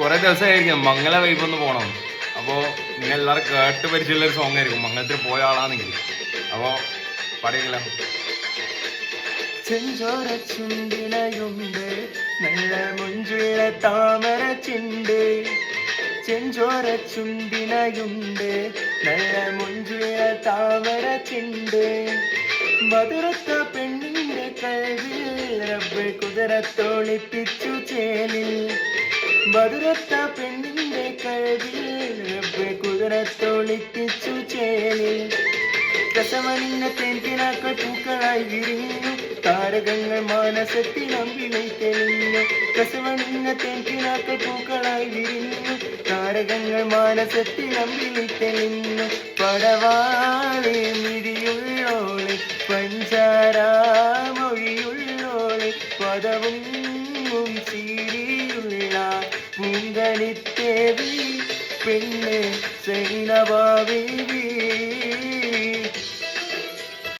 കുറെ ദിവസമായിരിക്കും മംഗല വൈബ് ഒന്ന് പോകണം. അപ്പോൾ നിങ്ങൾ എല്ലാവരും കേട്ട് പരിചയമുള്ള ഒരു സോങ് ആയിരിക്കും, മംഗലത്തിൽ പോയ ആളാണെങ്കിൽ. അപ്പോൾ പാടിയില്ല. ചെഞ്ചോര ചുണ്ടിണയുണ്ട് നല്ല മുഞ്ചുള്ള താമര ചിണ്ട്, ചെഞ്ചോര ചുണ്ടിണയുണ്ട് നല്ല മുഞ്ചുള്ള താമര ചിണ്ട്, മധുരത്ത പെണ്ണിന്റെ കൽവിൽ റബ്ബ് കുതിരത്തോളിപ്പിച്ചു ചേലിൽ, മധുരത്ത പെണ്ണിന്റെ കൽവിൽ റബ്ബ് കുതിരത്തോളിപ്പിച്ചു ചേലിൽ, രസമണിഞ്ഞ തേൻകിനാക്കൾ പൂക്കളായി വിരിഞ്ഞു താരകങ്ങൾ മാനസത്തിൽ അമ്പിളை തെളിഞ്ഞു, രസമണിഞ്ഞ തേൻകിനാക്കൾ പൂക്കളായി വിരിഞ്ഞു താരകങ്ങൾ മാനസത്തിൽ അമ്പിളை തെളിഞ്ഞു, പടവാളെ മിഴിയുള്ളോളെ പഞ്ചാരാമൊഴിയുള്ളോളെ പദവും ചീരിയുള്ള പൂങ്കണിത്തേവി പെണ്ണ് സൈനഭാവി